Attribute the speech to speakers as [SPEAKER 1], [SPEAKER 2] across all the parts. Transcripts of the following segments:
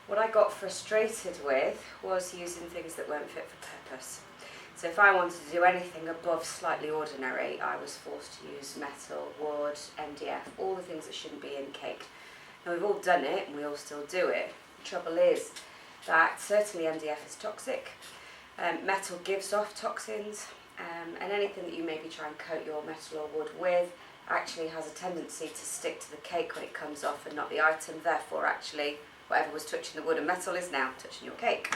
[SPEAKER 1] What I got frustrated with was using things that weren't fit for purpose. So if I wanted to do anything above slightly ordinary, I was forced to use metal, wood, MDF, all the things that shouldn't be in cake. Now we've all done it and we all still do it. The trouble is that certainly MDF is toxic, metal gives off toxins, and anything that you maybe try and coat your metal or wood with actually has a tendency to stick to the cake when it comes off and not the item. Therefore actually whatever was touching the wood and metal is now touching your cake.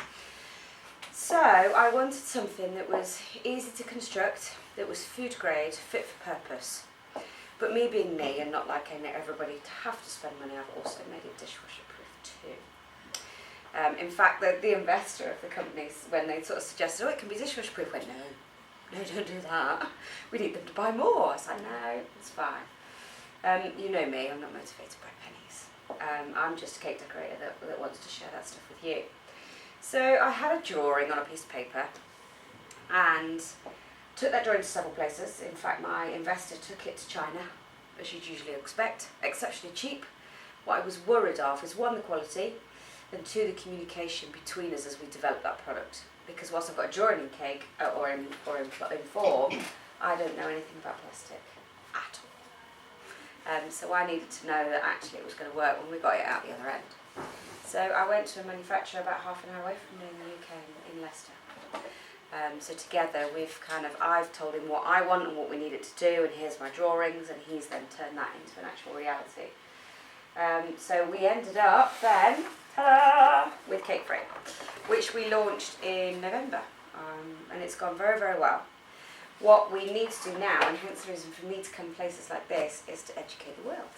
[SPEAKER 1] So I wanted something that was easy to construct, that was food grade, fit for purpose. But me being me and not liking everybody to have to spend money, I've also made it dishwasher proof too. In fact, the investor of the company, when they sort of suggested, oh, it can be dishwasher proof, went, no, don't do that. We need them to buy more. I was like, no, it's fine. You know me, I'm not motivated by pennies. I'm just a cake decorator that wants to share that stuff with you. So I had a drawing on a piece of paper and took that drawing to several places. In fact, my investor took it to China, as you'd usually expect, exceptionally cheap. What I was worried of is one, the quality, and two, the communication between us as we develop that product. Because whilst I've got a drawing in cake, or in form, I don't know anything about plastic at all. So I needed to know that actually it was going to work when we got it out the other end. So I went to a manufacturer about half an hour away from me in the UK, in Leicester. So together I've told him what I want and what we needed to do, and here's my drawings, and he's then turned that into an actual reality. So we ended up then, ta-da, with Cake Frame, which we launched in November, and it's gone very, very well. What we need to do now, and hence the reason for me to come places like this, is to educate the world.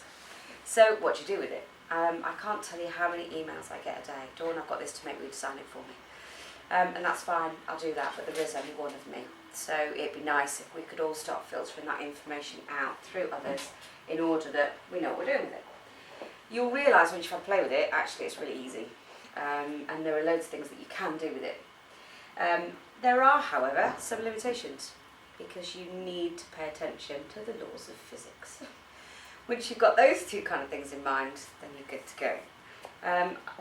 [SPEAKER 1] So what do you do with it? I can't tell you how many emails I get a day. Dawn, I've got this to make you sign it for me. And that's fine, I'll do that, but there is only one of me. So it'd be nice if we could all start filtering that information out through others in order that we know what we're doing with it. You'll realise when you try to play with it, actually it's really easy. And there are loads of things that you can do with it. There are, however, some limitations, because you need to pay attention to the laws of physics. Once you've got those two kind of things in mind, then you're good to go.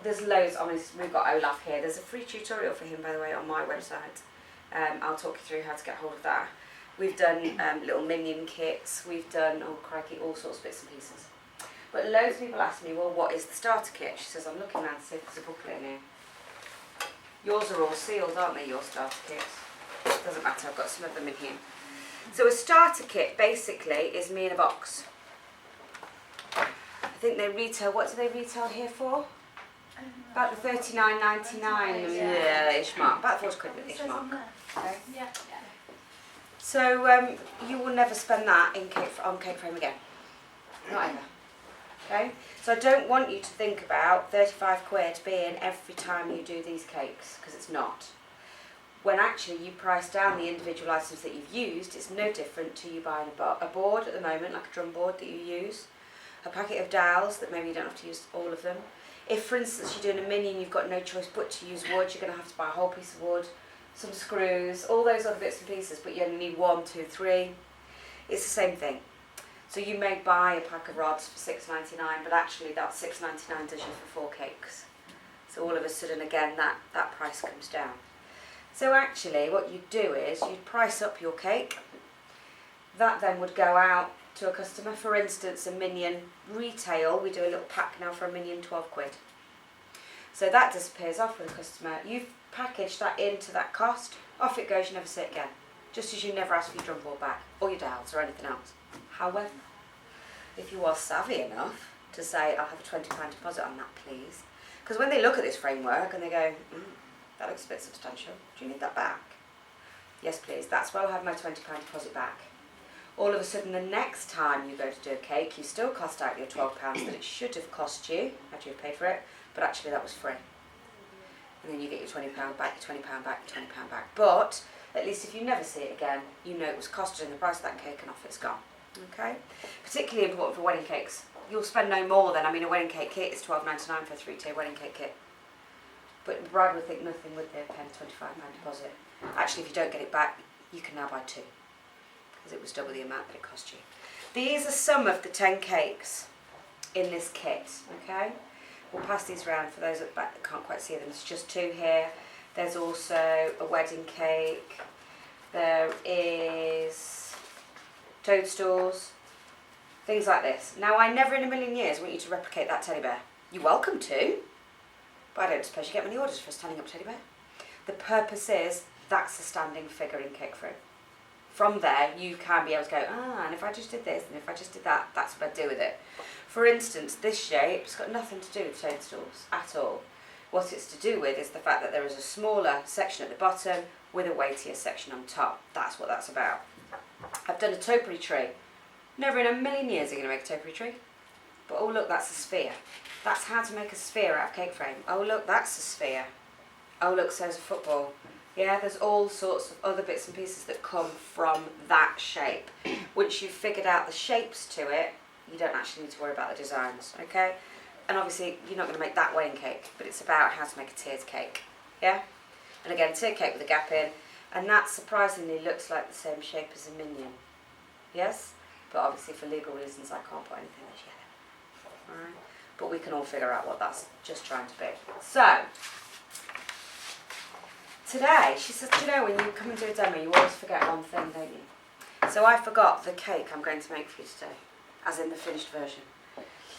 [SPEAKER 1] There's loads, we've got Olaf here. There's a free tutorial for him, by the way, on my website. I'll talk you through how to get hold of that. We've done little minion kits, we've done, oh crikey, all sorts of bits and pieces. But loads of people ask me, well, what is the starter kit? She says, I'm looking around to see if there's a booklet in here. Yours are all sealed, aren't they, your starter kits? Doesn't matter, I've got some of them in here. So a starter kit, basically, is me in a box. I think they retail, what do they retail here for? About the $39.99 ish mark, about 40 quid ish mark. Okay.
[SPEAKER 2] Yeah.
[SPEAKER 1] So you will never spend that on Cake Frame again. Not ever. Okay? So I don't want you to think about 35 quid being every time you do these cakes, because it's not. When actually you price down the individual items that you've used, it's no different to you buying a board at the moment, like a drum board that you use, a packet of dowels that maybe you don't have to use all of them. If, for instance, you're doing a mini and you've got no choice but to use wood, you're going to have to buy a whole piece of wood, some screws, all those other bits and pieces, but you only need 1, 2, 3. It's the same thing. So you may buy a pack of rods for $6.99, but actually that $6.99 does you for 4 cakes. So all of a sudden, again, that price comes down. So actually what you'd do is you'd price up your cake. That then would go out to a customer. For instance, a minion retail, we do a little pack now for a minion, 12 quid. So that disappears off with a customer. You've packaged that into that cost, off it goes, you never see it again. Just as you never ask for your drum board back, or your dowels, or anything else. However, if you are savvy enough to say, I'll have a £20 deposit on that, please. Because when they look at this framework and they go, that looks a bit substantial, do you need that back? Yes, please, that's where I'll have my £20 deposit back. All of a sudden, the next time you go to do a cake, you still cost out your £12 that it should have cost you, had you paid for it, but actually that was free. And then you get your £20 back, your £20 back, your £20 back. But at least if you never see it again, you know it was costed in the price of that cake and off it's gone. Okay? Particularly important for wedding cakes. You'll spend no more than, a wedding cake kit is $12.99 for a 3-tier wedding cake kit. But the bride would think nothing would they have paid a £25 deposit. Actually, if you don't get it back, you can now buy 2. Because it was double the amount that it cost you. These are some of the 10 cakes in this kit, okay? We'll pass these around for those at the back that can't quite see them. There's just 2 here. There's also a wedding cake. There is toadstools, things like this. Now, I never in a million years want you to replicate that teddy bear. You're welcome to, but I don't suppose you get many orders for a standing up teddy bear. The purpose is that's a standing figure in cake frame. From there, you can be able to go, and if I just did this, and if I just did that, that's what I'd do with it. For instance, this shape's got nothing to do with toadstools at all. What it's to do with is the fact that there is a smaller section at the bottom with a weightier section on top. That's what that's about. I've done a topiary tree. Never in a million years are you going to make a topiary tree. But oh look, that's a sphere. That's how to make a sphere out of cake frame. Oh look, that's a sphere. Oh look, so's a football. Yeah, there's all sorts of other bits and pieces that come from that shape. Once you've figured out the shapes to it, you don't actually need to worry about the designs, okay? And obviously, you're not going to make that wedding cake, but it's about how to make a tiered cake, yeah? And again, tiered cake with a gap in, and that surprisingly looks like the same shape as a minion, yes? But obviously, for legal reasons, I can't put anything that's yellow, all right? But we can all figure out what that's just trying to be. So, today, she says, do you know, when you come and do a demo, you always forget one thing, don't you? So I forgot the cake I'm going to make for you today, as in the finished version.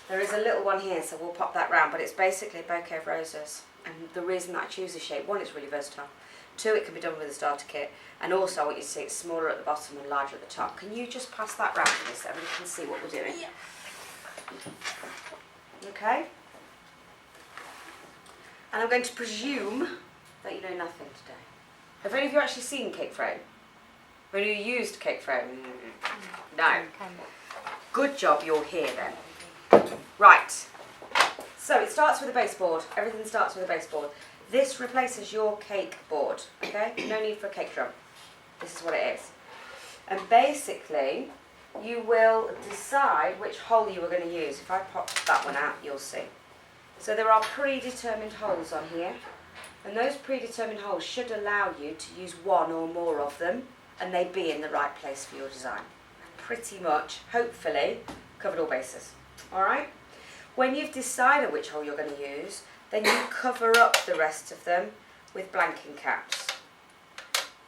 [SPEAKER 1] There is a little one here, so we'll pop that round, but it's basically a bouquet of roses. And the reason that I choose this shape, 1, it's really versatile. 2, it can be done with a starter kit. And also, I want you to see it's smaller at the bottom and larger at the top. Can you just pass that round to me so everybody can see what we're doing? Yeah. Okay? And I'm going to presume that you know nothing today. Have any of you actually seen cake frame? Have any of you used cake frame? No. Good job you're here then. Right, so it starts with a baseboard. Everything starts with a baseboard. This replaces your cake board, okay? No need for a cake drum. This is what it is. And basically, you will decide which hole you are going to use. If I pop that one out, you'll see. So there are predetermined holes on here. And those predetermined holes should allow you to use 1 or more of them, and they be in the right place for your design. Pretty much, hopefully, covered all bases. Alright? When you've decided which hole you're going to use, then you cover up the rest of them with blanking caps.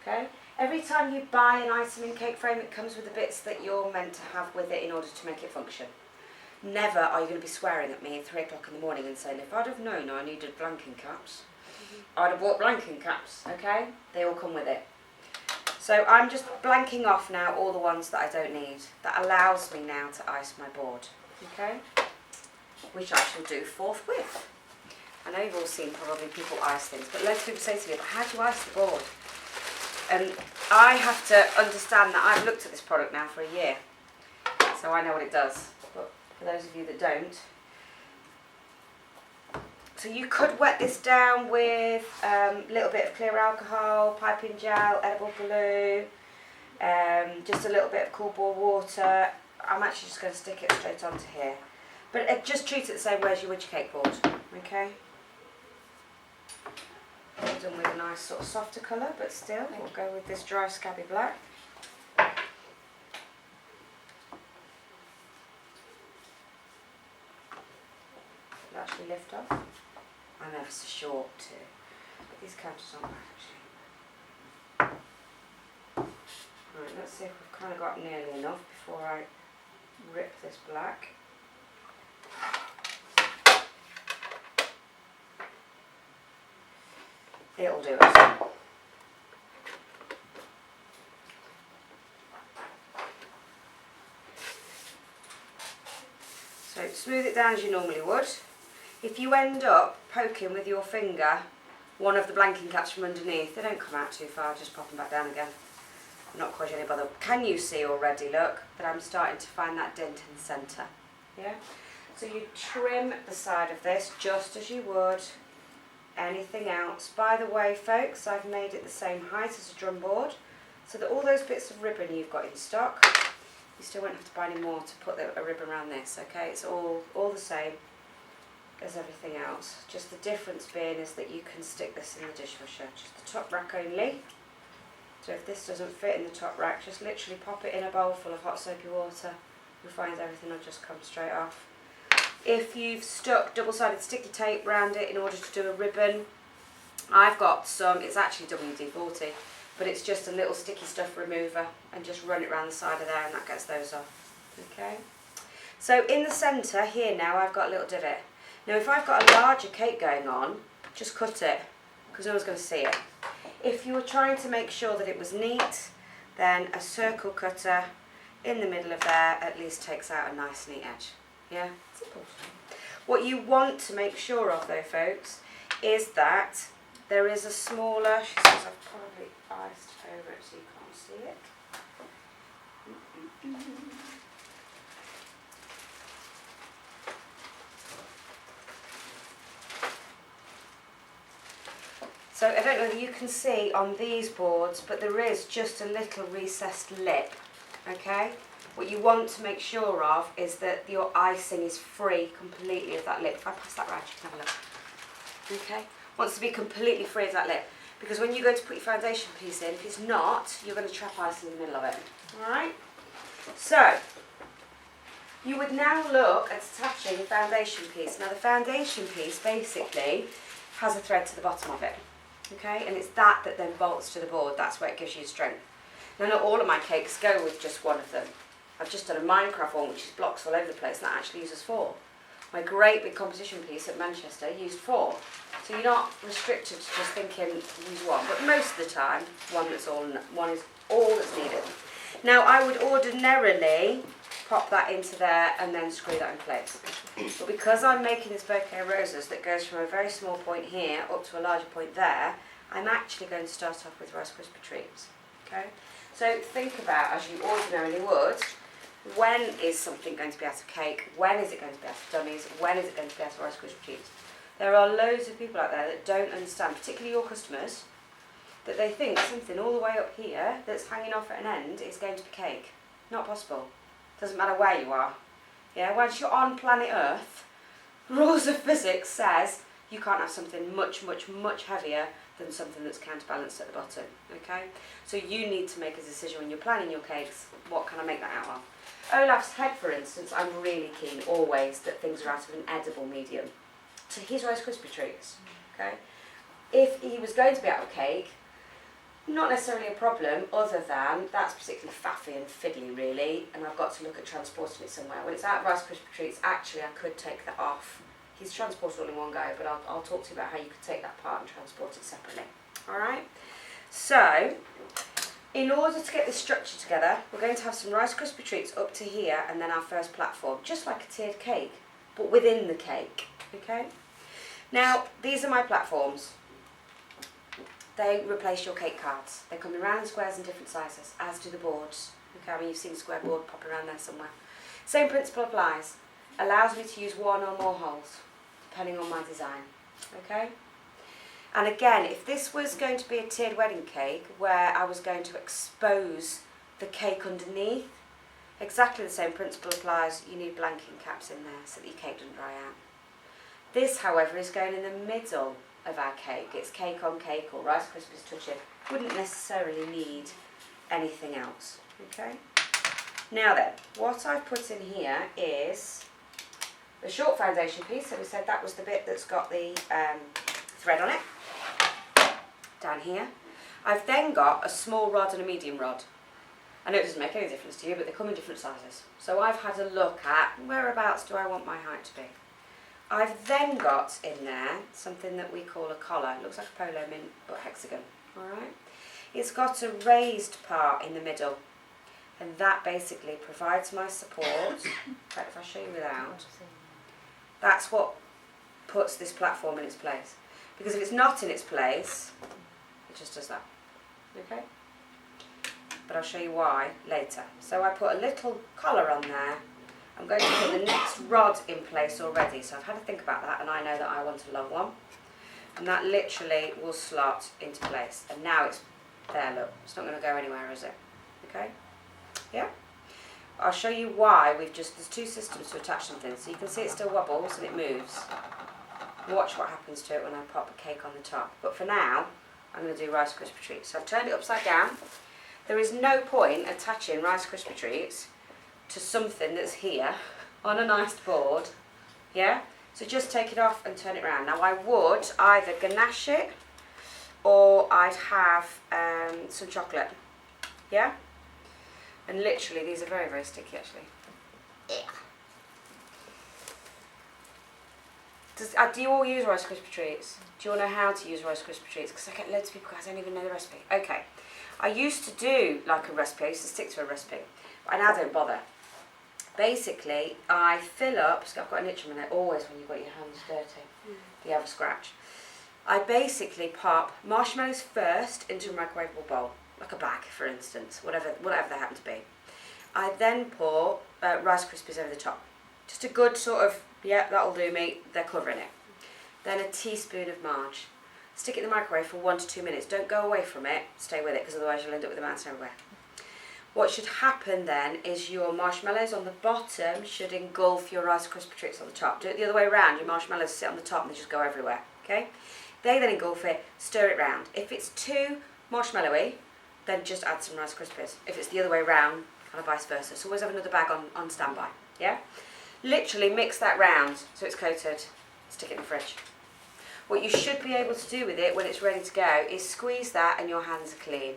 [SPEAKER 1] Okay? Every time you buy an item in cake frame, it comes with the bits that you're meant to have with it in order to make it function. Never are you going to be swearing at me at 3 o'clock in the morning and saying, if I'd have known I needed blanking caps, I'd have bought blanking caps, okay? They all come with it. So I'm just blanking off now all the ones that I don't need. That allows me now to ice my board, okay? Which I shall do forthwith. I know you've all seen probably people ice things, but loads of people say to me, but how do you ice the board? And I have to understand that I've looked at this product now for a year, so I know what it does. But for those of you that don't, so you could wet this down with a little bit of clear alcohol, piping gel, edible glue, just a little bit of cool bore water. I'm actually just going to stick it straight onto here. But just treat it the same way as you would your cake board, okay? Done with a nice sort of softer colour, but still, we'll go with this dry scabby black. It'll actually lift off. I'm ever so short too. But these counters aren't bad actually. Right, let's see if we've kind of got nearly enough before I rip this black. It'll do it. So smooth it down as you normally would. If you end up poking with your finger one of the blanking caps from underneath, they don't come out too far, just pop them back down again. Not quite any bother. Can you see already, look, that I'm starting to find that dent in the centre? Yeah? So you trim the side of this just as you would anything else. By the way, folks, I've made it the same height as a drum board, so that all those bits of ribbon you've got in stock, you still won't have to buy any more to put a ribbon around this, okay? It's all the same as everything else. Just the difference being is that you can stick this in the dishwasher, just the top rack only. So if this doesn't fit in the top rack, just literally pop it in a bowl full of hot soapy water. You'll find everything will just come straight off. If you've stuck double-sided sticky tape around it in order to do a ribbon, I've got some, it's actually WD-40, but it's just a little sticky stuff remover, and just run it around the side of there and that gets those off. Okay. So in the centre here now I've got a little divot. Now if I've got a larger cake going on, just cut it, because no one's going to see it. If you were trying to make sure that it was neat, then a circle cutter in the middle of there at least takes out a nice neat edge. Yeah, simple. What you want to make sure of though, folks, is that there is a smaller, she says I've probably iced over it so you can't see it. So I don't know whether you can see on these boards, but there is just a little recessed lip, okay? What you want to make sure of is that your icing is free completely of that lip. If I pass that round, you can have a look. Okay? Wants to be completely free of that lip. Because when you go to put your foundation piece in, if it's not, you're going to trap ice in the middle of it. Alright? So, you would now look at attaching the foundation piece. Now the foundation piece basically has a thread to the bottom of it. Okay? And it's that then bolts to the board. That's where it gives you strength. Now not all of my cakes go with just one of them. I've just done a Minecraft one which is blocks all over the place and that actually uses 4. My great big competition piece at Manchester used 4. So you're not restricted to just thinking use one, but most of the time one is all that's needed. Now I would ordinarily pop that into there and then screw that in place. But because I'm making this bouquet of roses that goes from a very small point here up to a larger point there, I'm actually going to start off with Rice Krispie treats. Okay? So think about, as you ordinarily would, when is something going to be out of cake? When is it going to be out of dummies? When is it going to be out of Rice Krispie treats? There are loads of people out there that don't understand, particularly your customers, that they think something all the way up here that's hanging off at an end is going to be cake. Not possible. Doesn't matter where you are. Yeah, once you're on planet Earth, rules of physics says you can't have something much, much, much heavier than something that's counterbalanced at the bottom. Okay? So you need to make a decision when you're planning your cakes, what can I make that out of? Olaf's head, for instance, I'm really keen always that things are out of an edible medium. So his Rice Krispie treats. Okay? If he was going to be out of cake, not necessarily a problem, other than that's particularly faffy and fiddly really, and I've got to look at transporting it somewhere. When it's out of Rice Krispie treats, actually I could take that off. He's transported all in one go, but I'll talk to you about how you could take that part and transport it separately. Alright? So, in order to get this structure together, we're going to have some Rice Krispie treats up to here, and then our first platform, just like a tiered cake, but within the cake. Okay? Now, these are my platforms. They replace your cake cards. They come in round squares in different sizes, as do the boards. Okay, I mean you've seen a square board pop around there somewhere. Same principle applies. Allows me to use one or more holes, depending on my design. Okay? And again, if this was going to be a tiered wedding cake, where I was going to expose the cake underneath, exactly the same principle applies. You need blanking caps in there so that your cake doesn't dry out. This, however, is going in the middle of our cake. It's cake on cake or Rice Krispies touch it. Wouldn't necessarily need anything else. Okay? Now then, what I've put in here is the short foundation piece. So we said that was the bit that's got the thread on it. Down here. I've then got a small rod and a medium rod. I know it doesn't make any difference to you, but they come in different sizes. So I've had a look at whereabouts do I want my height to be. I've then got in there something that we call a collar. It looks like a polo mint, but hexagon. Alright? It's got a raised part in the middle, and that basically provides my support. In fact, if I show you without, that's what puts this platform in its place. Because if it's not in its place, it just does that. Okay? But I'll show you why later. So I put a little collar on there. I'm going to put the next rod in place already, so I've had to think about that, and I know that I want a long one. And that literally will slot into place. And now it's there, look. It's not going to go anywhere, is it? Okay? Yeah? I'll show you why there's two systems to attach something. So you can see it still wobbles and it moves. Watch what happens to it when I pop a cake on the top. But for now, I'm going to do Rice Krispie treats. So I've turned it upside down. There is no point attaching Rice Krispie treats to something that's here on an iced board Yeah? So just take it off and turn it around. Now I would either ganache it or I'd have some chocolate. Yeah? And literally these are very, very sticky actually. Yeah. Do you all use Rice Krispie treats? Do you all know how to use Rice Krispie treats? Because I get loads of people guys don't even know the recipe. Okay. I used to do like a recipe, I used to stick to a recipe, but I now don't bother. Basically, I fill up, so I've got an itch on my neck, always when you've got your hands dirty, you have a scratch. I basically pop marshmallows first into a microwavable bowl, like a bag for instance, whatever they happen to be. I then pour Rice Krispies over the top. Just a good sort of, yeah, that'll do me, they're covering it. Then a teaspoon of marge. Stick it in the microwave for 1 to 2 minutes. Don't go away from it, stay with it, because otherwise you'll end up with a mouse everywhere. What should happen then is your marshmallows on the bottom should engulf your Rice Krispie treats on the top. Do it the other way around, your marshmallows sit on the top and they just go everywhere, okay? They then engulf it, stir it round. If it's too marshmallowy, then just add some Rice Krispies. If it's the other way around, kind of vice versa. So always have another bag on standby, yeah? Literally mix that round so it's coated, stick it in the fridge. What you should be able to do with it when it's ready to go is squeeze that and your hands are clean.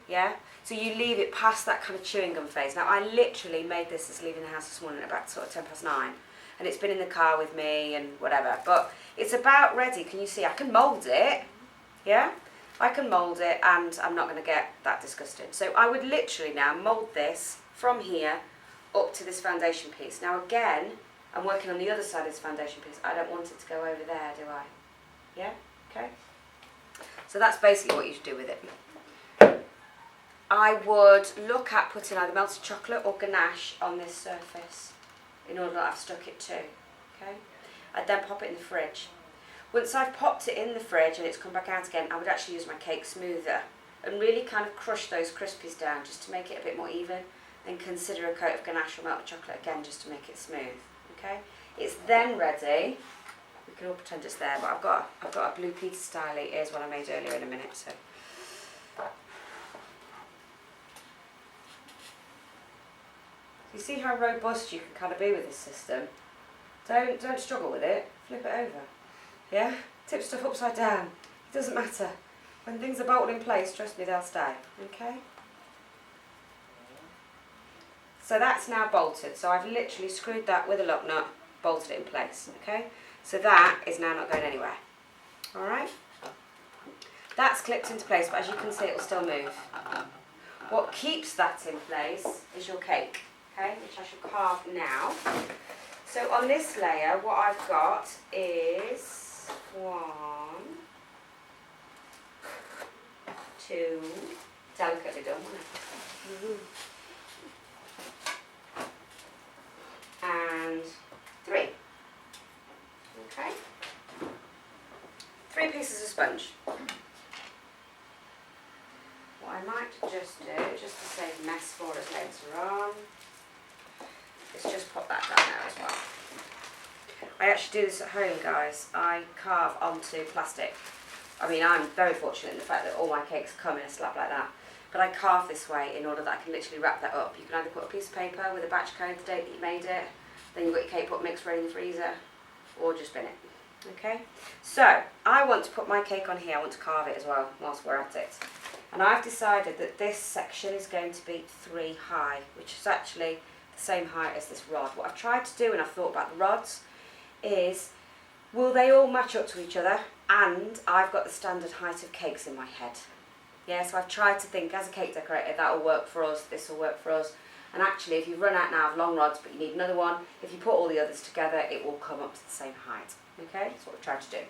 [SPEAKER 1] Yeah? So you leave it past that kind of chewing gum phase. Now I literally made this as leaving the house this morning at about sort of 9:10. And it's been in the car with me and whatever. But it's about ready. Can you see? I can mould it. Yeah? I can mould it and I'm not going to get that disgusting. So I would literally now mould this from here up to this foundation piece. Now again, I'm working on the other side of this foundation piece. I don't want it to go over there, do I? Yeah? Okay? So that's basically what you should do with it. I would look at putting either melted chocolate or ganache on this surface in order that I've stuck it to. Okay? I'd then pop it in the fridge. Once I've popped it in the fridge and it's come back out again, I would actually use my cake smoother and really kind of crush those Krispies down just to make it a bit more even, and consider a coat of ganache or melted chocolate again just to make it smooth. Okay? It's then ready. We can all pretend it's there, but I've got a blue pizza style. Here's one I made earlier in a minute. So. You see how robust you can kind of be with this system? Don't struggle with it. Flip it over. Yeah? Tip stuff upside down. It doesn't matter. When things are bolted in place, trust me, they'll stay. Okay? So that's now bolted. So I've literally screwed that with a lock nut, bolted it in place. Okay? So that is now not going anywhere. Alright? That's clipped into place, but as you can see, it will still move. What keeps that in place is your cake. Okay, which I shall carve now. So on this layer, what I've got is 1, 2, delicately done, wasn't it? And 3. Okay. 3 pieces of sponge. What I might just do, just to save mess for us later on, is just pop that down there as well. I actually do this at home, guys. I carve onto plastic. I mean, I'm very fortunate in the fact that all my cakes come in a slab like that. But I carve this way in order that I can literally wrap that up. You can either put a piece of paper with a batch code, the date that you made it, then you've got your cake pop mix ready in the freezer, or just bin it. Okay? So, I want to put my cake on here. I want to carve it as well whilst we're at it. And I've decided that this section is going to be 3 high, which is actually the same height as this rod. What I've tried to do when I've thought about the rods is, will they all match up to each other? And I've got the standard height of cakes in my head. Yeah, so I've tried to think, as a cake decorator, that will work for us, this will work for us. And actually, if you've run out now of long rods, but you need another one, if you put all the others together, it will come up to the same height. Okay, that's what we've tried to do.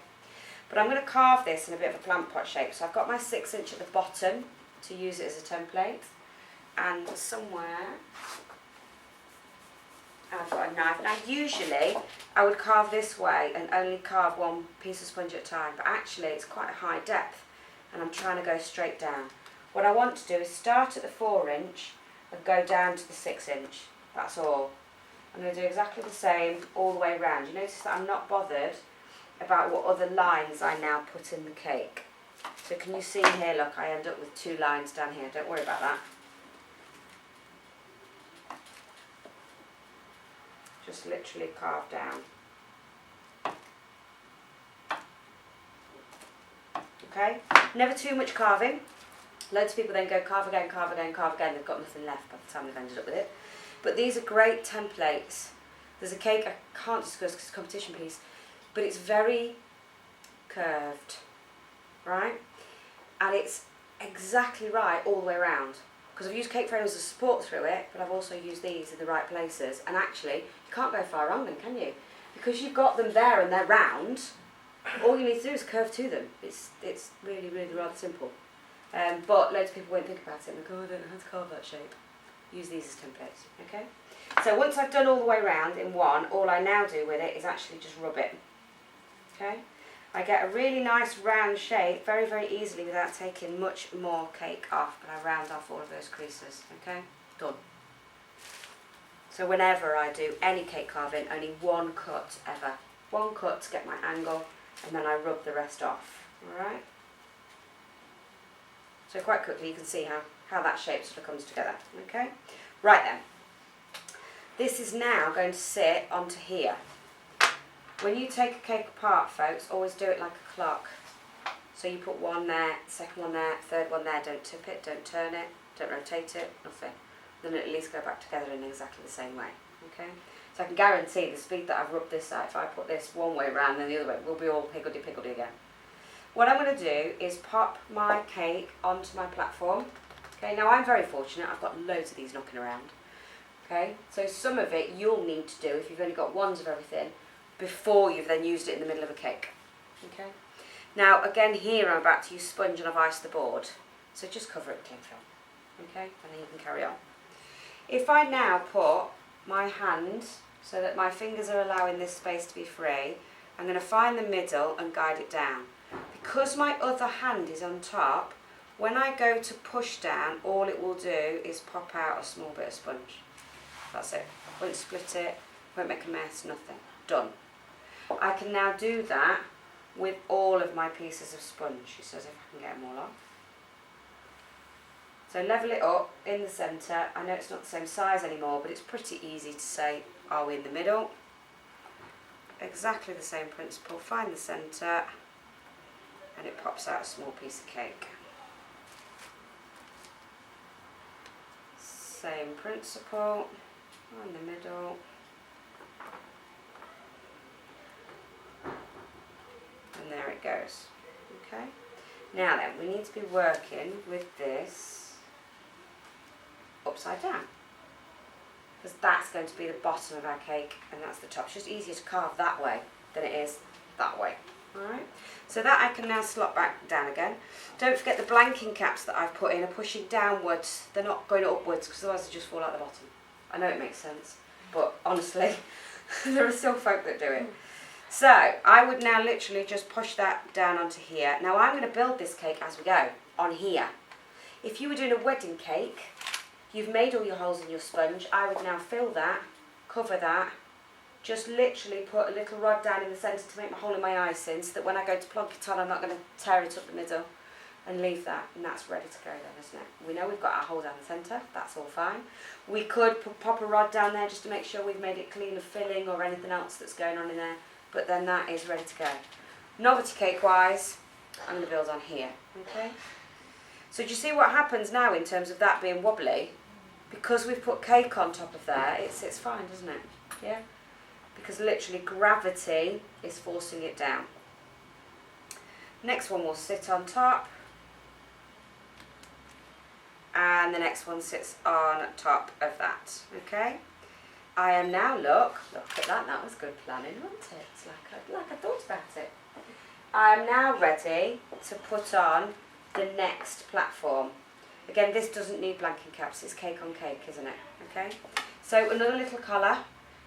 [SPEAKER 1] But I'm going to carve this in a bit of a plant pot shape. So I've got my 6" at the bottom to use it as a template. And somewhere I've got a knife. Now usually I would carve this way and only carve 1 piece of sponge at a time. But actually it's quite a high depth and I'm trying to go straight down. What I want to do is start at the 4" and go down to the 6". That's all. I'm going to do exactly the same all the way around. You notice that I'm not bothered about what other lines I now put in the cake. So can you see here, look, I end up with 2 lines down here. Don't worry about that. just literally carve down. Okay, never too much carving. Loads of people then go carve again, carve again, carve again. They've got nothing left by the time they've ended up with it. But these are great templates. There's a cake I can't discuss because it's a competition piece, but it's very curved, right? And it's exactly right all the way around. Because I've used cake frames as support through it, but I've also used these in the right places. And actually, you can't go far wrong then, can you? Because you've got them there and they're round, all you need to do is curve to them. It's really, really rather simple. But loads of people won't think about it and they go, oh, I don't know how to carve that shape. Use these as templates, okay? So once I've done all the way around in one, all I now do with it is actually just rub it, okay? I get a really nice round shape very, very easily without taking much more cake off, but I round off all of those creases, okay? Done. So whenever I do any cake carving, only one cut ever. One cut to get my angle, and then I rub the rest off, alright? So quite quickly you can see how that shape sort of comes together, okay? Right then, this is now going to sit onto here. When you take a cake apart, folks, always do it like a clock. So you put one there, second one there, third one there, don't tip it, don't turn it, don't rotate it, nothing. Then it'll at least go back together in exactly the same way, okay? So I can guarantee the speed that I've rubbed this out, if I put this one way around and the other way, we'll be all higgledy-piggledy again. What I'm going to do is pop my cake onto my platform. Okay, now I'm very fortunate, I've got loads of these knocking around. Okay, so some of it you'll need to do if you've only got ones of everything before you've then used it in the middle of a cake. Okay, now again here I'm about to use sponge and I've iced the board, so just cover it with cling film. Okay, and then you can carry on. If I now put my hand so that my fingers are allowing this space to be free, I'm going to find the middle and guide it down. Because my other hand is on top, when I go to push down, all it will do is pop out a small bit of sponge. That's it. Won't split it, won't make a mess, nothing. Done. I can now do that with all of my pieces of sponge. She says if I can get them all off. So level it up in the centre. I know it's not the same size anymore, but it's pretty easy to say, are we in the middle? Exactly the same principle. Find the centre. And it pops out a small piece of cake. Same principle, in the middle. And there it goes. Okay. Now then, we need to be working with this upside down. Because that's going to be the bottom of our cake and that's the top. It's just easier to carve that way than it is that way. Alright, so that I can now slot back down again. Don't forget the blanking caps that I've put in are pushing downwards. They're not going upwards because otherwise they just fall out the bottom. I know it makes sense, but honestly, there are still folk that do it. So I would now literally just push that down onto here. Now I'm going to build this cake as we go, on here. If you were doing a wedding cake, you've made all your holes in your sponge, I would now fill that, cover that, just literally put a little rod down in the centre to make my hole in my icing so that when I go to plonk it on I'm not going to tear it up the middle, and leave that, and that's ready to go then, isn't it? We know we've got our hole down the centre, that's all fine. We could pop a rod down there just to make sure we've made it clean of filling or anything else that's going on in there, but then that is ready to go. Novelty cake wise, I'm going to build on here, okay? So do you see what happens now in terms of that being wobbly? Because we've put cake on top of there, it sits fine, doesn't it? Yeah? Because literally gravity is forcing it down. Next one will sit on top, and the next one sits on top of that. Okay, I am now look at that was good planning, wasn't it? It's like I thought about it. I am now ready to put on the next platform. Again, this doesn't need blanking caps, it's cake on cake, isn't it? Okay, so another little collar.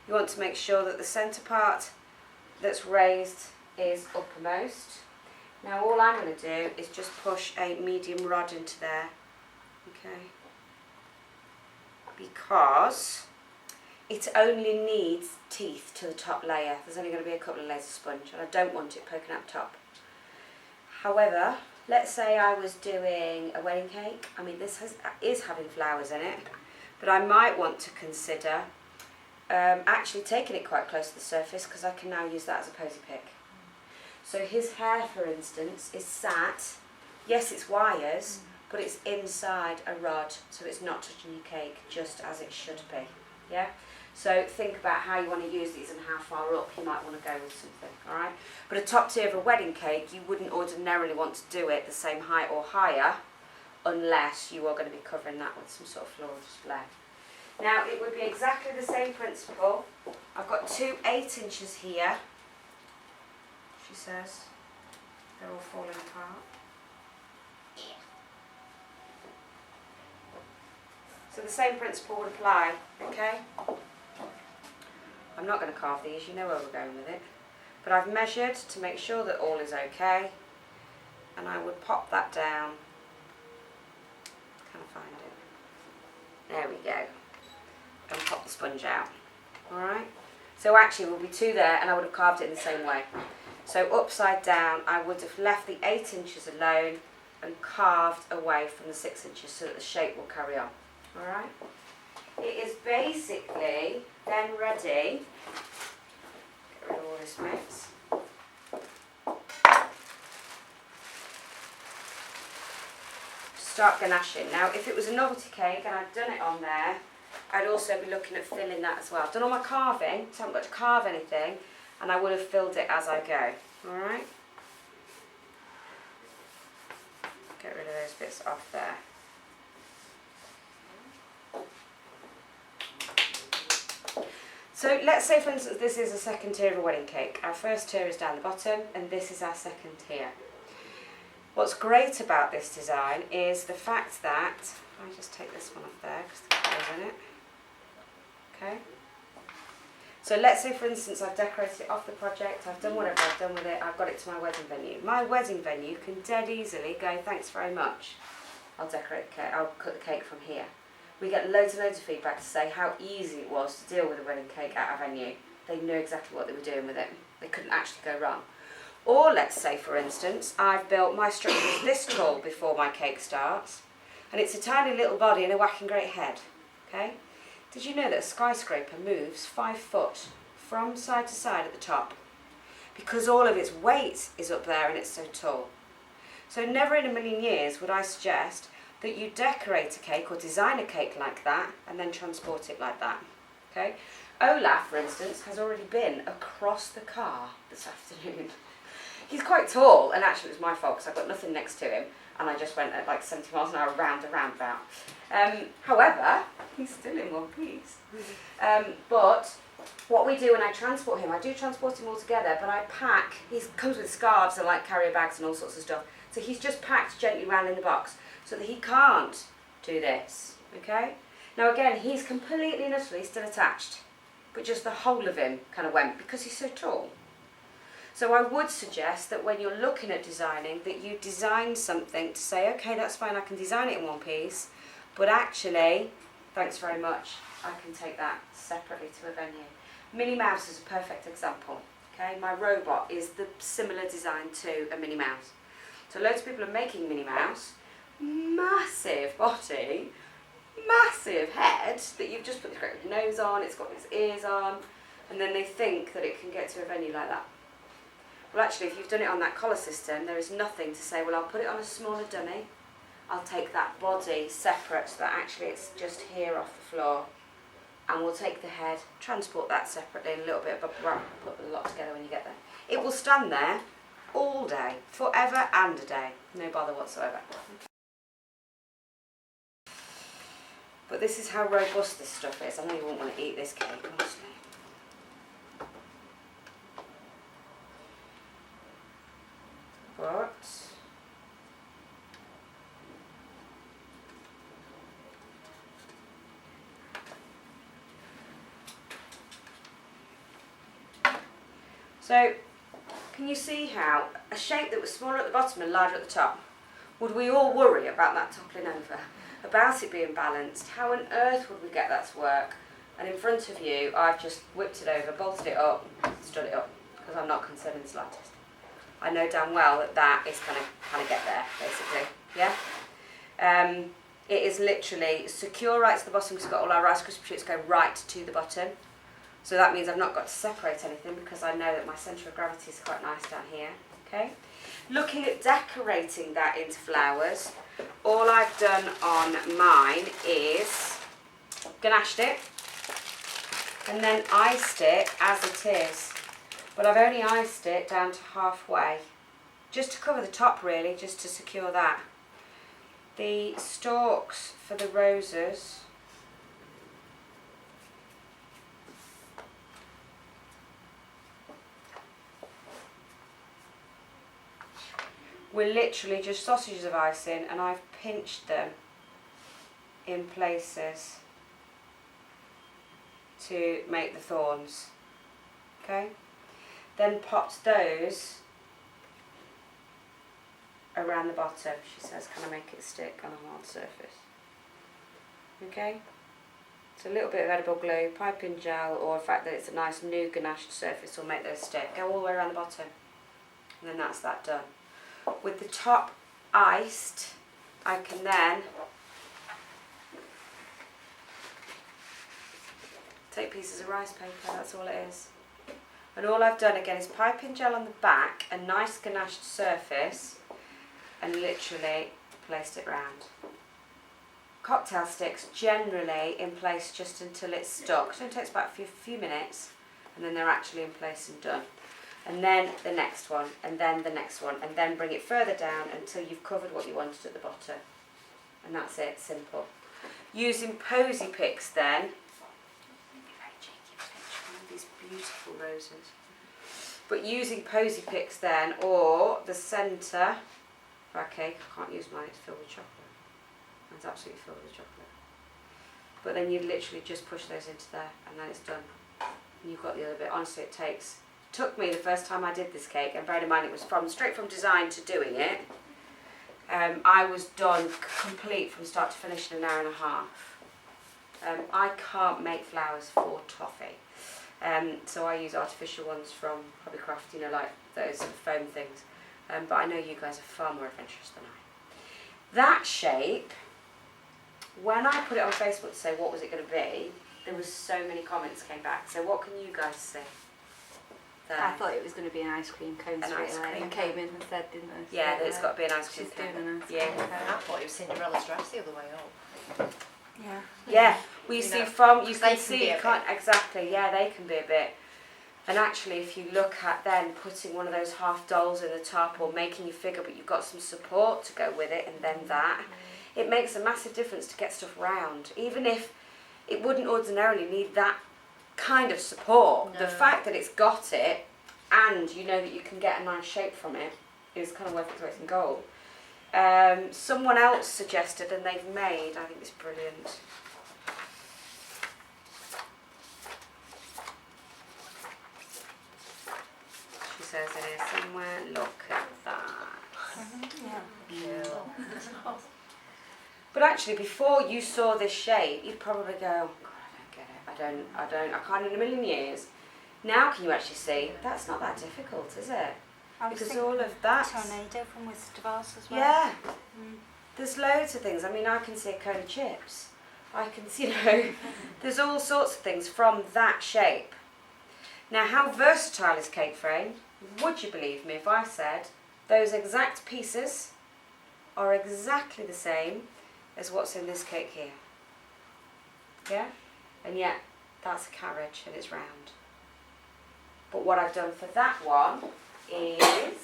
[SPEAKER 1] You want to make sure that the centre part that's raised is uppermost. Now all I'm going to do is just push a medium rod into there, okay, because it only needs teeth to the top layer. There's only going to be a couple of layers of sponge and I don't want it poking out top. However, let's say I was doing a wedding cake. I mean, this is having flowers in it, but I might want to consider actually taking it quite close to the surface because I can now use that as a posy pick. So his hair, for instance, is sat, yes it's wires, but it's inside a rod, so it's not touching your cake just as it should be. Yeah? So think about how you want to use these and how far up you might want to go with something, alright? But a top tier of a wedding cake, you wouldn't ordinarily want to do it the same height or higher unless you are going to be covering that with some sort of floral display. Now it would be exactly the same principle. I've got two 8 inches here, she says. They're all falling apart. So the same principle would apply, okay? I'm not going to carve these, you know where we're going with it. But I've measured to make sure that all is okay. And I would pop that down. Can I find it? There we go. And pop the sponge out. Alright? So actually we'll be 2 there and I would have carved it in the same way. So upside down I would have left the 8 inches alone and carved away from the 6 inches so that the shape will carry on. Alright? It is basically then ready. Get rid of all this mix. Start ganaching. Now if it was a novelty cake and I'd done it on there, I'd also be looking at filling that as well. I've done all my carving, so I haven't got to carve anything, and I would have filled it as I go. Alright? Get rid of those bits off there. So let's say for instance this is a second tier of a wedding cake. Our first tier is down the bottom and this is our second tier. What's great about this design is the fact that, I just take this one off there because the colour's in it. Okay. So let's say for instance I've decorated it off the project, I've done whatever I've done with it, I've got it to my wedding venue. My wedding venue can dead easily go, thanks very much, I'll decorate the cake, I'll cut the cake from here. We get loads and loads of feedback to say how easy it was to deal with a wedding cake at our venue. They knew exactly what they were doing with it. They couldn't actually go wrong. Or let's say for instance, I've built my structure this tall before my cake starts, and it's a tiny little body and a whacking great head. Okay? Did you know that a skyscraper moves 5 foot from side to side at the top? Because all of its weight is up there and it's so tall. So never in a million years would I suggest that you decorate a cake or design a cake like that and then transport it like that. Okay? Olaf, for instance, has already been across the car this afternoon. He's quite tall, and actually it was my fault because I've got nothing next to him and I just went at like 70 miles an hour around the roundabout. However, he's still in one piece. But what we do when I transport him, I do transport him all together, but I pack, he comes with scarves and like carrier bags and all sorts of stuff. So he's just packed gently around in the box so that he can't do this, okay? Now again, he's completely and utterly still attached, but just the whole of him kind of went because he's so tall. So I would suggest that when you're looking at designing, that you design something to say, okay, that's fine, I can design it in one piece, but actually, thanks very much, I can take that separately to a venue. Minnie Mouse is a perfect example, okay? My robot is the similar design to a Minnie Mouse. So loads of people are making Minnie Mouse, massive body, massive head that you've just put the great nose on, it's got its ears on, and then they think that it can get to a venue like that. Well actually if you've done it on that collar system, there is nothing to say, well I'll put it on a smaller dummy, I'll take that body separate so that actually it's just here off the floor, and we'll take the head, transport that separately and a little bit of a put the lot together when you get there. It will stand there all day, forever and a day, no bother whatsoever. But this is how robust this stuff is. I know you won't want to eat this cake, honestly. But so can you see how a shape that was smaller at the bottom and larger at the top, would we all worry about that toppling over? About it being balanced? How on earth would we get that to work? And in front of you, I've just whipped it over, bolted it up, stood it up, because I'm not concerned in the slightest. I know damn well that that is going to kind of get there, basically, yeah? It is literally secure right to the bottom because we've got all our Rice Krispie treats go right to the bottom. So that means I've not got to separate anything because I know that my centre of gravity is quite nice down here. Okay. Looking at decorating that into flowers, all I've done on mine is ganached it and then iced it as it is. But I've only iced it down to halfway, just to cover the top really, just to secure that. The stalks for the roses, we're literally just sausages of icing, and I've pinched them in places to make the thorns. Okay, then popped those around the bottom. She says, can I make it stick on a hard surface? Okay, so a little bit of edible glue, piping gel, or the fact that it's a nice new ganached surface will make those stick. Go all the way around the bottom, and then that's that done. With the top iced, I can then take pieces of rice paper, that's all it is. And all I've done again is piping gel on the back, a nice ganached surface, and literally placed it round. Cocktail sticks generally in place just until it's stuck. So it takes about a few minutes, and then they're actually in place and done. And then the next one, and then the next one, and then bring it further down until you've covered what you wanted at the bottom. And that's it, simple. Using posy picks then, these beautiful roses. But using posy picks then, or the centre of our cake, I can't use mine, it's filled with chocolate. It's absolutely filled with chocolate. But then you literally just push those into there, and then it's done. And you've got the other bit. Honestly, it took me the first time I did this cake, and bear in mind it was straight from design to doing it. I was done complete from start to finish in an hour and a half. I can't make flowers for toffee. So I use artificial ones from Hobbycraft, you know, like those sort of foam things. But I know you guys are far more adventurous than I. That shape, when I put it on Facebook to say what was it going to be, there was so many comments came back. So what can you guys see? There.
[SPEAKER 2] I thought it was going to be an ice cream cone straight away. And came in and said, didn't I?
[SPEAKER 1] Yeah, that it's got to be an ice cream cone.
[SPEAKER 2] She's doing an ice cream
[SPEAKER 1] cone.
[SPEAKER 3] I thought it was Cinderella's dress the other way up.
[SPEAKER 2] Yeah.
[SPEAKER 1] Yeah, we see
[SPEAKER 3] know,
[SPEAKER 1] from, you can
[SPEAKER 3] they
[SPEAKER 1] see,
[SPEAKER 3] can be
[SPEAKER 1] you
[SPEAKER 3] a
[SPEAKER 1] can't, exactly, yeah, they can be a bit. And actually, if you look at then putting one of those half dolls in the top or making your figure, but you've got some support to go with it, and then that, it makes a massive difference to get stuff round. Even if it wouldn't ordinarily need that kind of support,
[SPEAKER 3] No.
[SPEAKER 1] the fact that it's got it, and you know that you can get a nice shape from it, is kind of worth its weight in gold. Someone else suggested, and they've made, I think it's brilliant. She says it is somewhere. Look at that.
[SPEAKER 2] Yeah.
[SPEAKER 1] But actually, before you saw this shape, you'd probably go, God, I don't get it. I can't in a million years. Now can you actually see, that's not that difficult, is it? Because all of that.
[SPEAKER 2] Tornado from Wizard of Oz as well.
[SPEAKER 1] Yeah. There's loads of things. I mean, I can see a cone of chips. I can see, you know, there's all sorts of things from that shape. Now, how versatile is Cake Frame? Would you believe me if I said those exact pieces are exactly the same as what's in this cake here? Yeah? And yet, that's a carriage and it's round. But what I've done for that one is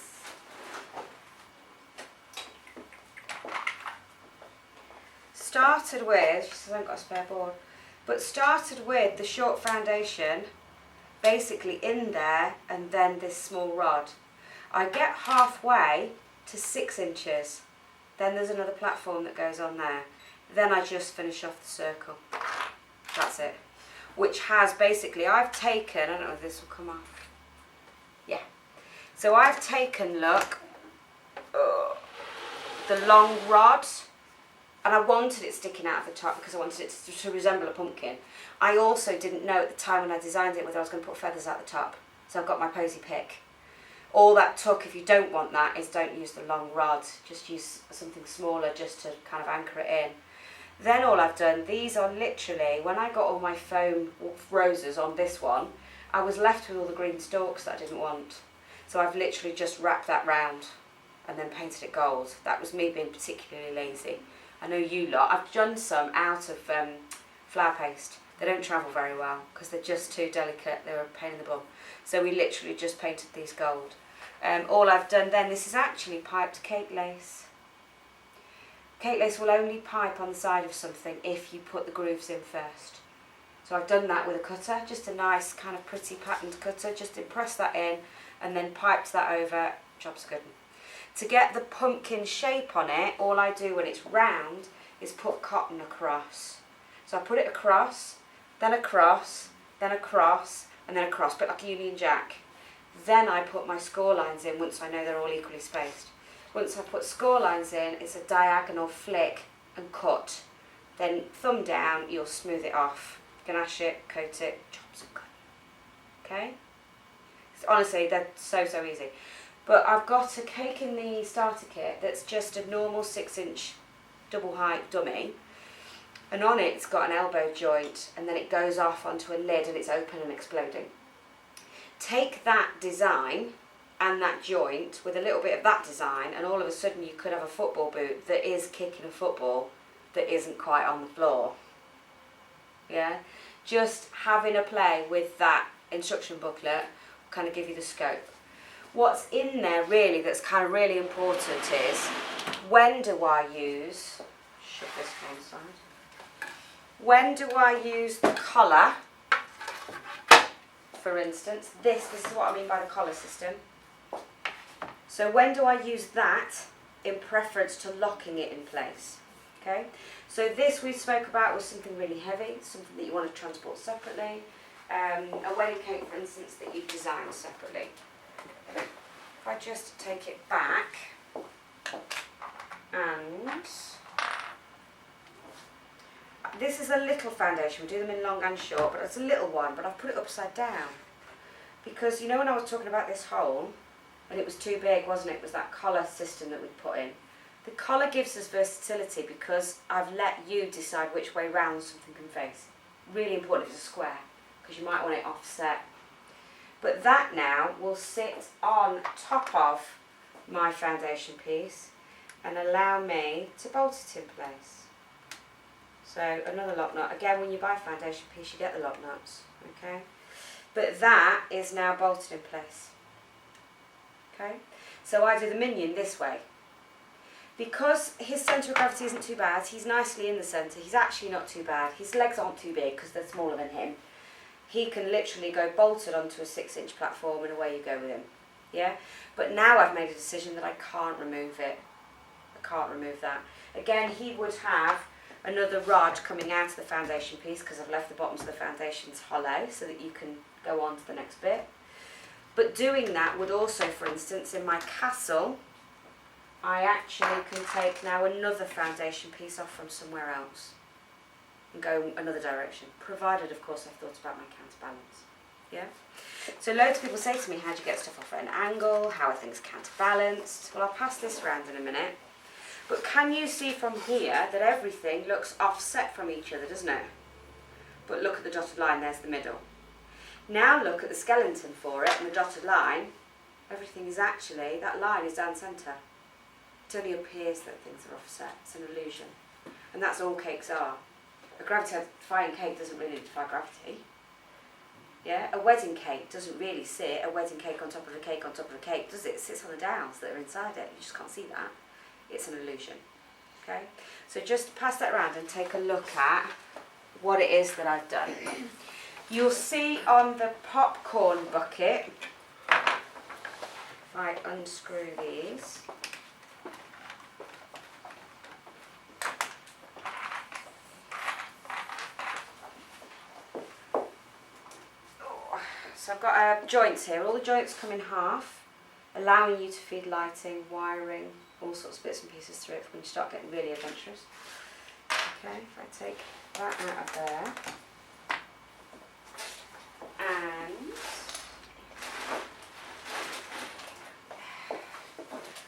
[SPEAKER 1] started with, she says I haven't got a spare board, but started with the short foundation basically in there and then this small rod. I get halfway to 6 inches, then there's another platform that goes on there. Then I just finish off the circle. That's it. Which has basically, I've taken, I don't know if this will come off. Yeah. So I've taken, look, the long rod, and I wanted it sticking out of the top because I wanted it to resemble a pumpkin. I also didn't know at the time when I designed it whether I was going to put feathers at the top. So I've got my posy pick. All that took, if you don't want that, is don't use the long rod. Just use something smaller just to kind of anchor it in. Then all I've done, these are literally, when I got all my foam roses on this one, I was left with all the green stalks that I didn't want. So I've literally just wrapped that round and then painted it gold. That was me being particularly lazy. I know you lot, I've done some out of flour paste. They don't travel very well because they're just too delicate, they're a pain in the bum. So we literally just painted these gold. All I've done then, this is actually piped cake lace. Cake lace will only pipe on the side of something if you put the grooves in first. So I've done that with a cutter, just a nice kind of pretty patterned cutter, just impress that in and then piped that over, job's good. To get the pumpkin shape on it, all I do when it's round is put cotton across. So I put it across, then across, then across, and then across, a bit like a Union Jack. Then I put my score lines in once I know they're all equally spaced. Once I put score lines in, it's a diagonal flick and cut. Then thumb down, you'll smooth it off. Ganache it, coat it, jobs are good. Okay? Honestly, they're so easy. But I've got a cake in the starter kit that's just a normal 6-inch double height dummy. And on it, it's got an elbow joint, and then it goes off onto a lid and it's open and exploding. Take that design and that joint with a little bit of that design, and all of a sudden you could have a football boot that is kicking a football that isn't quite on the floor. Yeah? Just having a play with that instruction booklet will kind of give you the scope. What's in there really that's kind of really important is, when do I use, shut this to one side, when do I use the collar? For instance, this is what I mean by the collar system. So when do I use that in preference to locking it in place? Okay, so this we spoke about was something really heavy, something that you want to transport separately. A wedding cake, for instance, that you've designed separately. If I just take it back, and this is a little foundation. We do them in long and short, but it's a little one, but I've put it upside down. Because you know when I was talking about this hole, and it was too big, wasn't it? It was that collar system that we put in. The collar gives us versatility because I've let you decide which way round something can face. Really important if it's a square, because you might want it offset. But that now will sit on top of my foundation piece and allow me to bolt it in place. So another lock nut. Again, when you buy a foundation piece, you get the lock nuts, okay? But that is now bolted in place, okay? So I do the minion this way. Because his centre of gravity isn't too bad, he's nicely in the centre, he's actually not too bad. His legs aren't too big because they're smaller than him. He can literally go bolted onto a 6-inch platform and away you go with him, yeah? But now I've made a decision that I can't remove it. I can't remove that. Again, he would have another rod coming out of the foundation piece because I've left the bottoms of the foundations hollow so that you can go on to the next bit. But doing that would also, for instance, in my castle, I actually can take now another foundation piece off from somewhere else and go another direction, provided, of course, I've thought about my counterbalance. Yeah? So loads of people say to me, how do you get stuff off at an angle? How are things counterbalanced? Well, I'll pass this round in a minute. But can you see from here that everything looks offset from each other, doesn't it? But look at the dotted line, there's the middle. Now look at the skeleton for it and the dotted line. Everything is actually, that line is down centre. It only appears that things are offset. It's an illusion. And that's all cakes are. A gravity-defying cake doesn't really defy gravity. Yeah? A wedding cake doesn't really sit a wedding cake on top of a cake on top of a cake, does it? It sits on the dowels that are inside it. You just can't see that. It's an illusion. Okay? So just pass that around and take a look at what it is that I've done. You'll see on the popcorn bucket, if I unscrew these, so I've got joints here. All the joints come in half, allowing you to feed lighting, wiring, all sorts of bits and pieces through it when you start getting really adventurous. Okay, if I take that out of there, and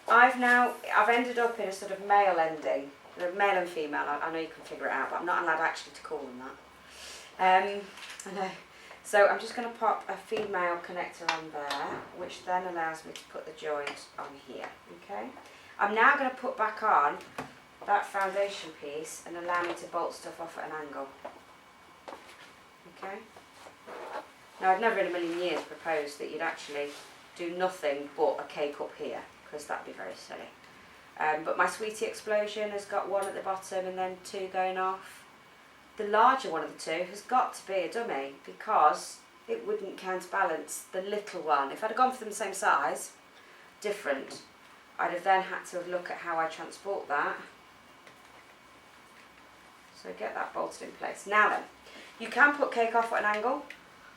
[SPEAKER 1] I've ended up in a sort of male ending. They're male and female. I know you can figure it out, but I'm not allowed actually to call them that. I know. So I'm just going to pop a female connector on there, which then allows me to put the joint on here. Okay. I'm now going to put back on that foundation piece and allow me to bolt stuff off at an angle. Okay. Now I'd never in a million years proposed that you'd actually do nothing but a cake up here, because that'd be very silly. But my Sweetie Explosion has got one at the bottom and then two going off. The larger one of the two has got to be a dummy, because it wouldn't counterbalance the little one. If I'd have gone for them the same size, different, I'd have then had to have looked at how I transport that. So get that bolted in place. Now then, you can put cake off at an angle.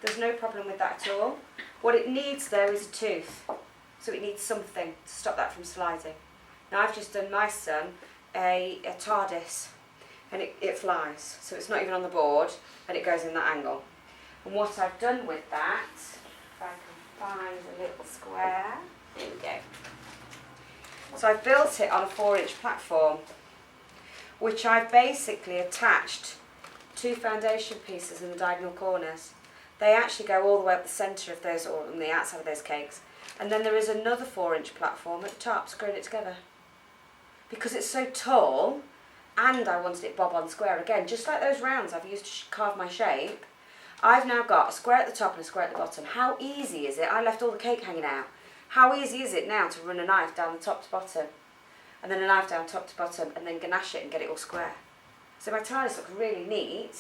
[SPEAKER 1] There's no problem with that at all. What it needs though is a tooth. So it needs something to stop that from sliding. Now I've just done my son a TARDIS, and it flies. So it's not even on the board, and it goes in that angle. And what I've done with that, if I can find a little square, here we go. So I've built it on a 4-inch platform, which I've basically attached 2 foundation pieces in the diagonal corners. They actually go all the way up the centre of those, or on the outside of those cakes. And then there is another 4-inch platform at the top, screwing it together. Because it's so tall, and I wanted it bob on square again, just like those rounds I've used to carve my shape, I've now got a square at the top and a square at the bottom. How easy is it? I left all the cake hanging out. How easy is it now to run a knife down the top to bottom, and then a knife down top to bottom, and then ganache it and get it all square? So my TARDIS looks really neat,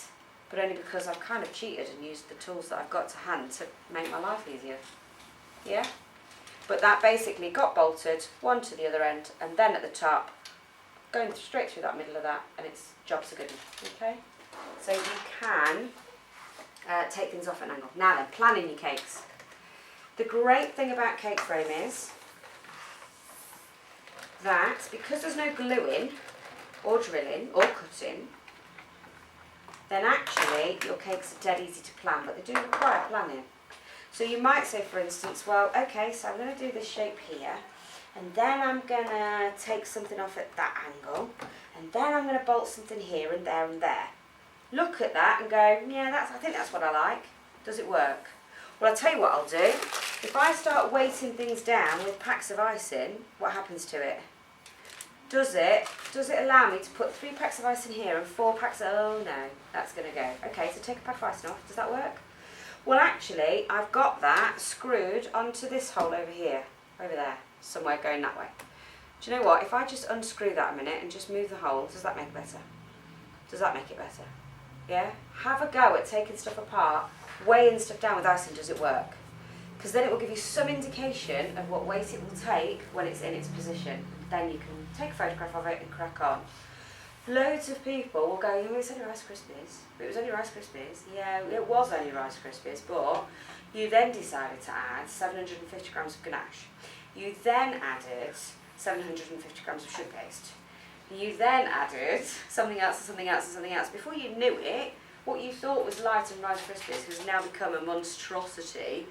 [SPEAKER 1] but only because I've kind of cheated and used the tools that I've got to hand to make my life easier. Yeah? But that basically got bolted, one to the other end, and then at the top, going straight through that middle of that, and its job's a good one. Okay? So you can take things off at an angle. Now then, planning your cakes. The great thing about cake frame is that because there's no gluing or drilling or cutting, then actually your cakes are dead easy to plan, but they do require planning. So you might say, for instance, well, okay, so I'm going to do this shape here, and then I'm going to take something off at that angle, and then I'm going to bolt something here and there and there. Look at that and go, yeah, I think that's what I like. Does it work? Well, I'll tell you what I'll do. If I start weighting things down with packs of icing, what happens to it? Does it allow me to put 3 packs of ice in here and 4 packs of, oh no, that's going to go. Okay, so take a pack of icing off. Does that work? Well, actually, I've got that screwed onto this hole over here, over there, somewhere going that way. Do you know what? If I just unscrew that a minute and just move the hole, does that make it better? Does that make it better? Yeah? Have a go at taking stuff apart, weighing stuff down with icing. Does it work? Because then it will give you some indication of what weight it will take when it's in its position. Then you can take a photograph of it and crack on. Loads of people will go, oh, it's only Rice Krispies. It was only Rice Krispies. Yeah, it was only Rice Krispies, but you then decided to add 750 grams of ganache. You then added 750 grams of sugar paste. You then added something else and something else and something else. Before you knew it, what you thought was light and Rice Krispies has now become a monstrosity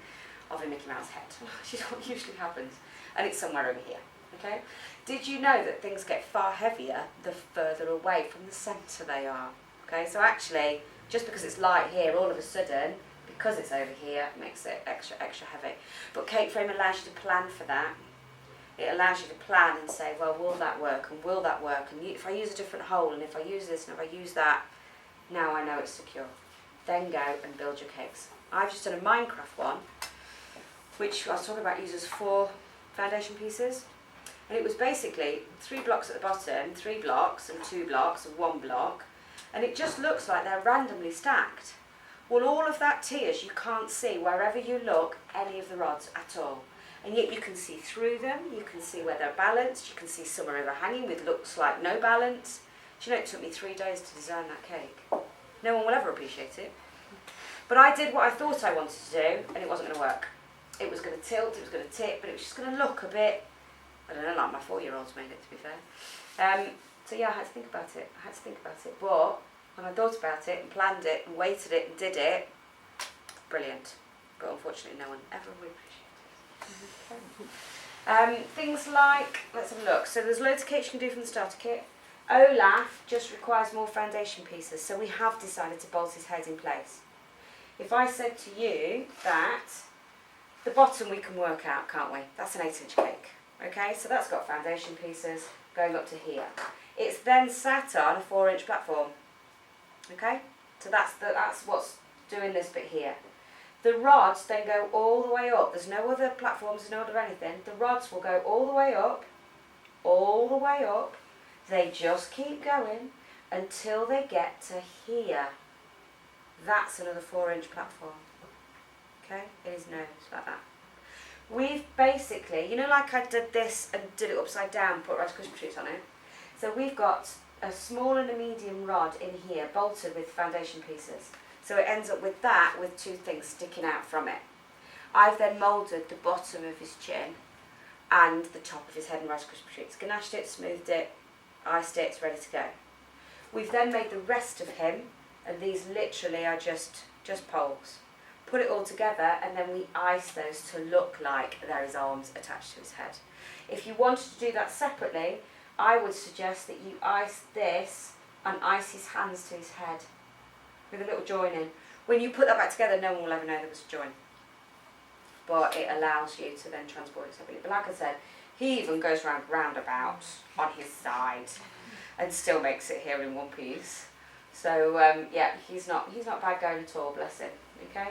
[SPEAKER 1] of a Mickey Mouse head, which is what usually happens. And it's somewhere over here. Okay? Did you know that things get far heavier the further away from the centre they are? Okay, so actually, just because it's light here, all of a sudden, because it's over here, it makes it extra heavy. But cake frame allows you to plan for that. It allows you to plan and say, well, will that work, and will that work, and if I use a different hole, and if I use this, and if I use that, now I know it's secure. Then go and build your cakes. I've just done a Minecraft one, which I was talking about uses 4 foundation pieces. And it was basically 3 blocks at the bottom, 3 blocks and 2 blocks and 1 block. And it just looks like they're randomly stacked. Well, all of that tiers you can't see wherever you look any of the rods at all. And yet you can see through them, you can see where they're balanced, you can see some are overhanging with looks like no balance. Do you know, it took me 3 days to design that cake. No one will ever appreciate it. But I did what I thought I wanted to do, and it wasn't going to work. It was going to tilt, it was going to tip, but it was just going to look a bit, I don't know, like my 4-year-olds made it, to be fair. So yeah, I had to think about it. But when I thought about it and planned it and weighted it and did it, brilliant. But unfortunately no one ever will appreciate it. Things like, let's have a look. So there's loads of kits you can do from the starter kit. Olaf just requires more foundation pieces, so we have decided to bolt his head in place. If I said to you that the bottom we can work out, can't we? That's an 8-inch cake. Okay, so that's got foundation pieces going up to here. It's then sat on a 4-inch platform. Okay, so that's what's doing this bit here. The rods then go all the way up. There's no other platforms, there's no other anything. The rods will go all the way up, all the way up. They just keep going until they get to here. That's another 4-inch platform. Okay, it is nose like that. We've basically, you know, like I did this and did it upside down, put Rice Krispie treats on it. So we've got a small and a medium rod in here, bolted with foundation pieces. So it ends up with that, with 2 things sticking out from it. I've then moulded the bottom of his chin and the top of his head in Rice Krispie treats. Ganached it, smoothed it, iced it, it's ready to go. We've then made the rest of him, and these literally are just poles. Put it all together, and then we ice those to look like there is arms attached to his head. If you wanted to do that separately, I would suggest that you ice this and ice his hands to his head with a little join in. When you put that back together, no one will ever know there was a join. But it allows you to then transport it separately. But like I said, he even goes roundabout on his side and still makes it here in one piece. So yeah, he's not bad going at all, bless him. Okay,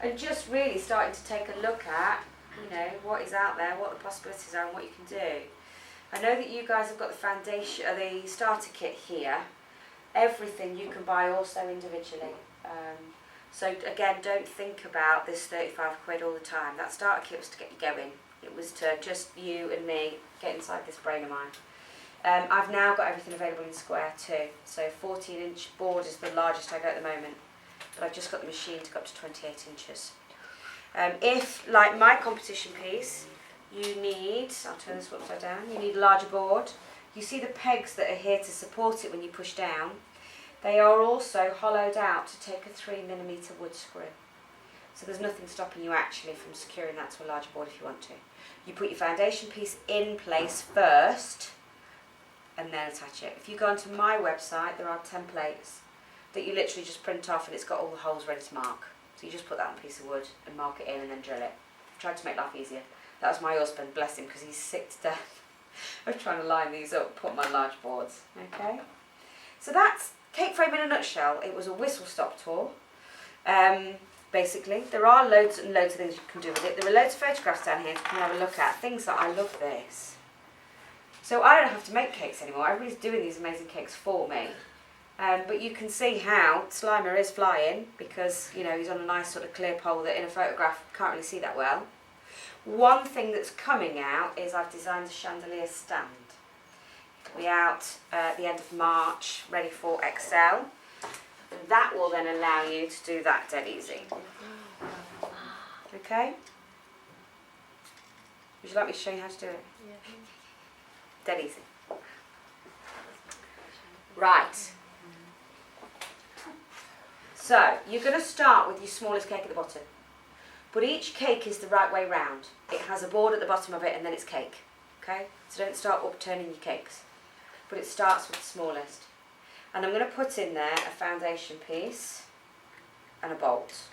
[SPEAKER 1] and just really starting to take a look at, you know, what is out there, what the possibilities are, and what you can do. I know that you guys have got the foundation, the starter kit here. Everything you can buy also individually. So again, don't think about this 35 quid all the time. That starter kit was to get you going. It was to just you and me get inside this brain of mine. I've now got everything available in square too. So 14-inch board is the largest I go at the moment. But I've just got the machine to go up to 28 inches. If, like my competition piece, you need, I'll turn this upside down, you need a larger board. You see the pegs that are here to support it when you push down. They are also hollowed out to take a 3mm wood screw. So there's nothing stopping you actually from securing that to a larger board if you want to. You put your foundation piece in place first and then attach it. If you go onto my website, there are templates that you literally just print off, and it's got all the holes ready to mark. So you just put that on a piece of wood and mark it in and then drill it. I've tried to make life easier. That was my husband, bless him, because he's sick to death of trying to line these up, put them on large boards. Okay, so that's Cake Frame in a nutshell. It was a whistle-stop tour. Basically, there are loads and loads of things you can do with it. There are loads of photographs down here to come and have a look at. Things that I love this. So I don't have to make cakes anymore. Everybody's doing these amazing cakes for me. But you can see how Slimer is flying because, you know, he's on a nice sort of clear pole that in a photograph you can't really see that well. One thing that's coming out is I've designed a Chandelier Stand. It'll be out at the end of March, ready for Excel. And that will then allow you to do that dead easy. Okay? Would you like me to show you how to do it?
[SPEAKER 3] Yeah.
[SPEAKER 1] Dead easy. Right. So, you're going to start with your smallest cake at the bottom. But each cake is the right way round. It has a board at the bottom of it and then it's cake. Okay? So don't start upturning your cakes. But it starts with the smallest. And I'm going to put in there a foundation piece and a bolt.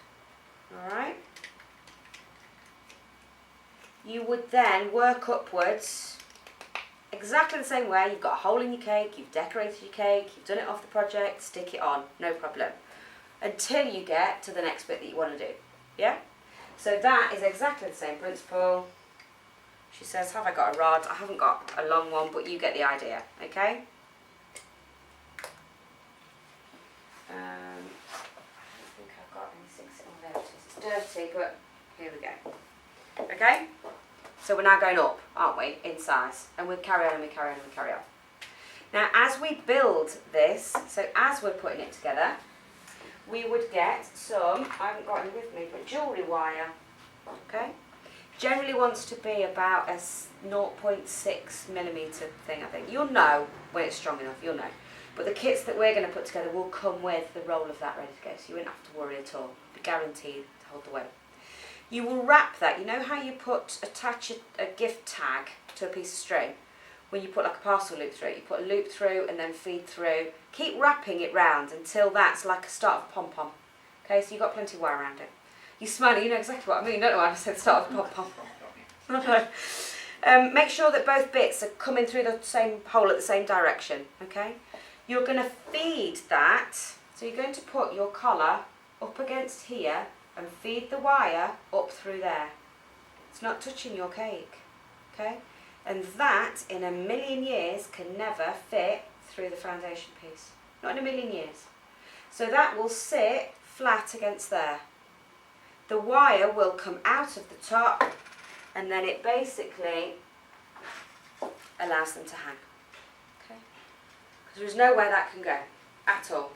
[SPEAKER 1] Alright? You would then work upwards exactly the same way. You've got a hole in your cake, you've decorated your cake, you've done it off the project, stick it on, no problem. Until you get to the next bit that you want to do. Yeah? So that is exactly the same principle. She says, have I got a rod? I haven't got a long one, but you get the idea. Okay? I don't think I've got anything sitting on there. It's dirty, but here we go. Okay? So we're now going up, aren't we, in size. And we'll carry on and we carry on and we carry on. Now, as we build this, so as we're putting it together, we would get some, I haven't got any with me, but jewellery wire. Okay? Generally wants to be about a 0.6mm thing, I think. You'll know when it's strong enough, you'll know. But the kits that we're going to put together will come with the roll of that ready to go, so you won't have to worry at all. Be guaranteed to hold the weight. You will wrap that. You know how you attach a gift tag to a piece of string? when you put like a parcel loop through it. You put a loop through and then feed through. Keep wrapping it round until that's like a start of pom-pom. Okay, so you've got plenty of wire around it. You smile, you know exactly what I mean, don't know why I said start of pom-pom. Make sure that both bits are coming through the same hole at the same direction, okay? You're going to feed that, so you're going to put your collar up against here and feed the wire up through there. It's not touching your cake, okay? And that, in a million years, can never fit through the foundation piece. Not in a million years. So that will sit flat against there. The wire will come out of the top, and then it basically allows them to hang. Okay? Because there's nowhere that can go at all.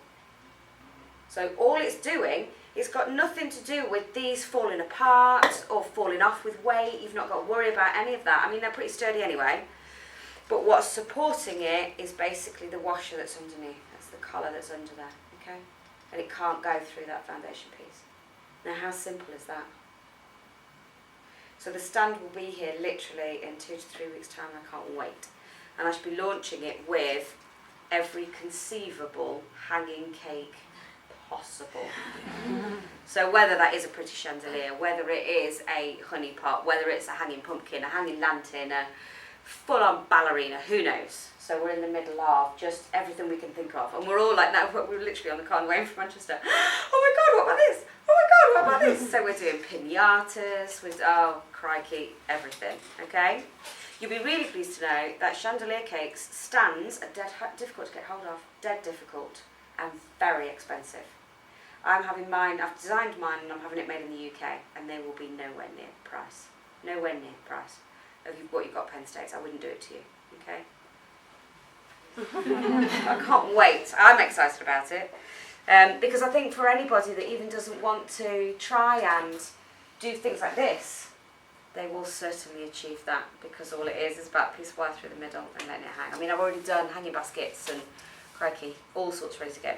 [SPEAKER 1] So all it's doing, it's got nothing to do with these falling apart or falling off with weight. You've not got to worry about any of that. I mean, they're pretty sturdy anyway. But what's supporting it is basically the washer that's underneath. That's the collar that's under there, okay? And it can't go through that foundation piece. Now, how simple is that? So the stand will be here literally in 2 to 3 weeks' time. I can't wait. And I should be launching it with every conceivable hanging cake possible. So whether that is a pretty chandelier, whether it is a honey pot, whether it's a hanging pumpkin, a hanging lantern, a full-on ballerina, who knows? So we're in the middle of just everything we can think of. And we're all like that. We're literally on the car on the way from Manchester. Oh my God, what about this? Oh my God, what about this? So we're doing pinatas, oh crikey, everything, okay? You'll be really pleased to know that Chandelier Cakes stands are dead difficult to get hold of, dead difficult and very expensive. I'm having mine, I've designed mine and I'm having it made in the UK, and they will be nowhere near the price. Nowhere near the price of what you've got Penn States. I wouldn't do it to you, okay? I can't wait. I'm excited about it. Because I think for anybody that even doesn't want to try and do things like this, they will certainly achieve that, because all it is about a piece of wire through the middle and letting it hang. I mean, I've already done hanging baskets and crikey, all sorts ready to go.